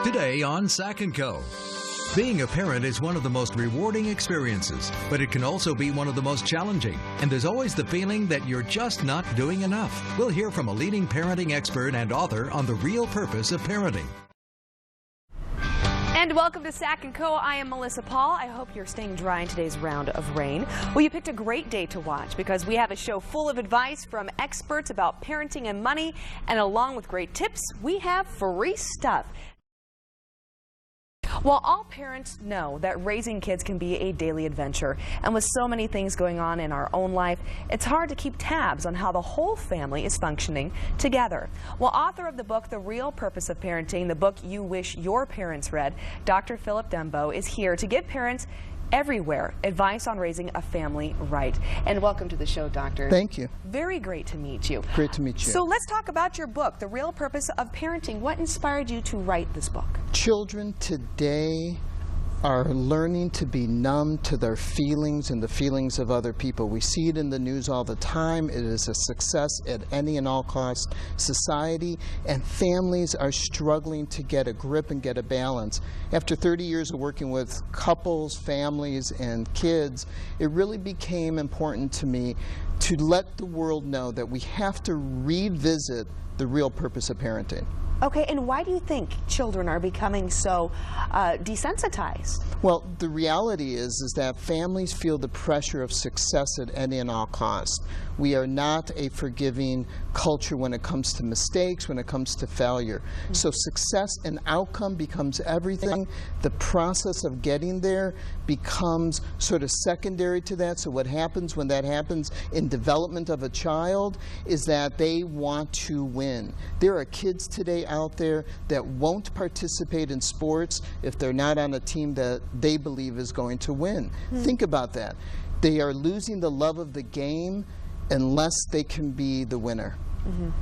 Today on Sack & Co. Being a parent is one of the most rewarding experiences, but it can also be one of the most challenging. And there's always the feeling that you're just not doing enough. We'll hear from a leading parenting expert and author on the real purpose of parenting. And welcome to Sack & Co. I am Melissa Paul. I hope you're staying dry in today's round of rain. Well, you picked a great day to watch because we have a show full of advice from experts about parenting and money. And along with great tips, we have free stuff. While all parents know that raising kids can be a daily adventure, and with so many things going on in our own life, it's hard to keep tabs on how the whole family is functioning together. Well, author of the book, The Real Purpose of Parenting, the book you wish your parents read, Dr. Phillip Dembo is here to give parents everywhere advice on raising a family right. And welcome to the show, Doctor. Thank you. Very great to meet you. Great to meet you. So let's talk about your book, The Real Purpose of Parenting. What inspired you to write this book? Children today are learning to be numb to their feelings and the feelings of other people. We see it in the news all the time. It is a success at any and all cost society, and families are struggling to get a grip and get a balance. After 30 years of working with couples, families, and kids, it really became important to me to let the world know that we have to revisit the real purpose of parenting. Okay, and why do you think children are becoming so desensitized? Well, the reality is that families feel the pressure of success at any and all cost. We are not a forgiving culture when it comes to mistakes, when it comes to failure. So success and outcome becomes everything. The process of getting there becomes sort of secondary to that. So what happens when that happens in development of a child is that they want to win. There are kids today out there that won't participate in sports if they're not on a team that they believe is going to win. Think about that. They are losing the love of the game unless they can be the winner.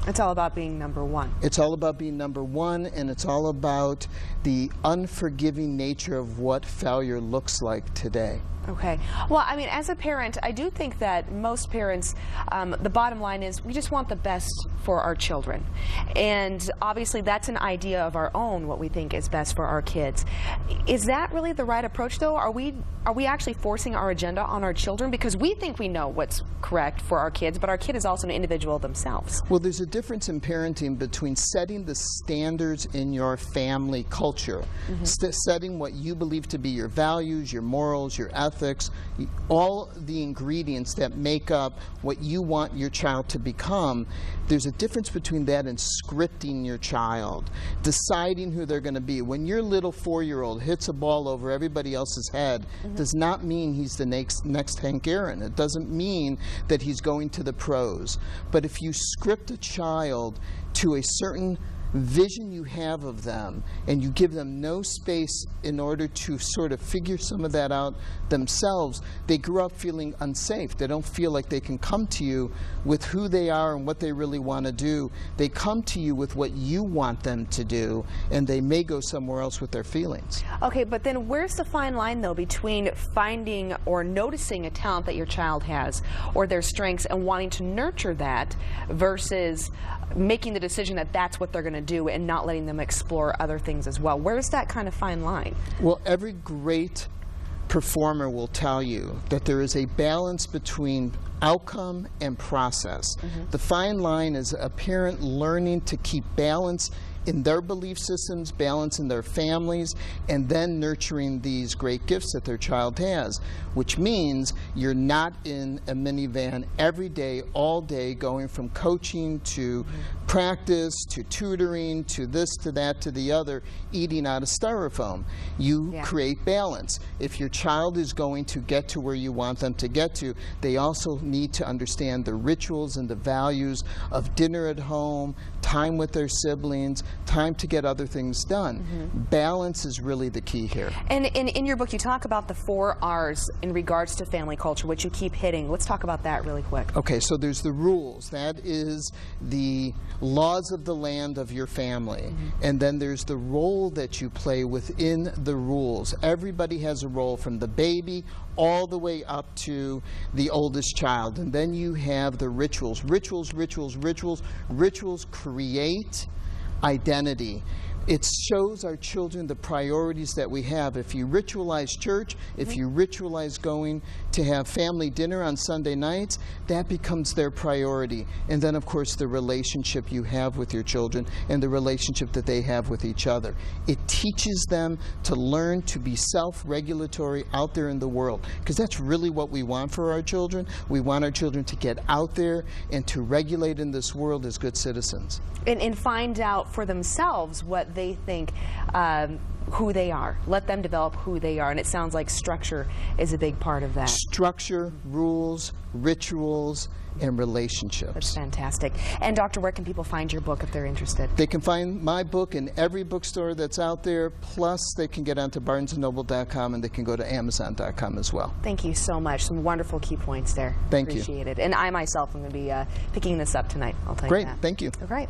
It's all about being number one. It's all about being number one, and it's all about the unforgiving nature of what failure looks like today. Okay. Well, I mean, as a parent, I do think that most parents, the bottom line is we just want the best for our children. And obviously that's an idea of our own, what we think is best for our kids. Is that really the right approach, though? Are we actually forcing our agenda on our children? Because we think we know what's correct for our kids, but our kid is also an individual themselves. Well, there's a difference in parenting between setting the standards in your family culture, setting what you believe to be your values, your morals, your ethics, all the ingredients that make up what you want your child to become. There's a difference between that and scripting your child, deciding who they're going to be. When your little 4-year-old hits a ball over everybody else's head, does not mean he's the next Hank Aaron. It doesn't mean that he's going to the pros. But if you script a child to a certain vision you have of them, and you give them no space in order to sort of figure some of that out themselves, they grow up feeling unsafe. They don't feel like they can come to you with who they are and what they really want to do. They come to you with what you want them to do, and they may go somewhere else with their feelings. Okay, but then where's the fine line, though, between finding or noticing a talent that your child has or their strengths and wanting to nurture that versus making the decision that that's what they're going to do and not letting them explore other things as well? Where's that kind of fine line? Well, every great performer will tell you that there is a balance between outcome and process. The fine line is a parent learning to keep balance in their belief systems, balance in their families, and then nurturing these great gifts that their child has, which means you're not in a minivan every day, all day, going from coaching to practice to tutoring to this to that to the other, eating out of styrofoam. You create balance. If your child is going to get to where you want them to get to, they also need to understand the rituals and the values of dinner at home, time with their siblings, time to get other things done. Balance is really the key here. And in your book, you talk about the 4 R's in regards to family culture, which you keep hitting. Let's talk about that really quick. Okay, so there's the rules. That is the laws of the land of your family. And then there's the role that you play within the rules. Everybody has a role, from the baby all the way up to the oldest child. And then you have the rituals. Rituals create identity. It shows our children the priorities that we have. If you ritualize church, if you ritualize going to have family dinner on Sunday nights, that becomes their priority. And then, of course, the relationship you have with your children and the relationship that they have with each other. It teaches them to learn to be self-regulatory out there in the world, because that's really what we want for our children. We want our children to get out there and to regulate in this world as good citizens. And find out for themselves what they think, who they are. Let them develop who they are. And it sounds like structure is a big part of that. Structure, rules, rituals, and relationships. That's fantastic. And Doctor, where can people find your book if they're interested? They can find my book in every bookstore that's out there, plus they can get onto barnesandnoble.com and they can go to amazon.com as well. Thank you so much. Some wonderful key points there. Thank you. Appreciate it. And I myself am going to be picking this up tonight. I'll tell you that. Great. Thank you. All right.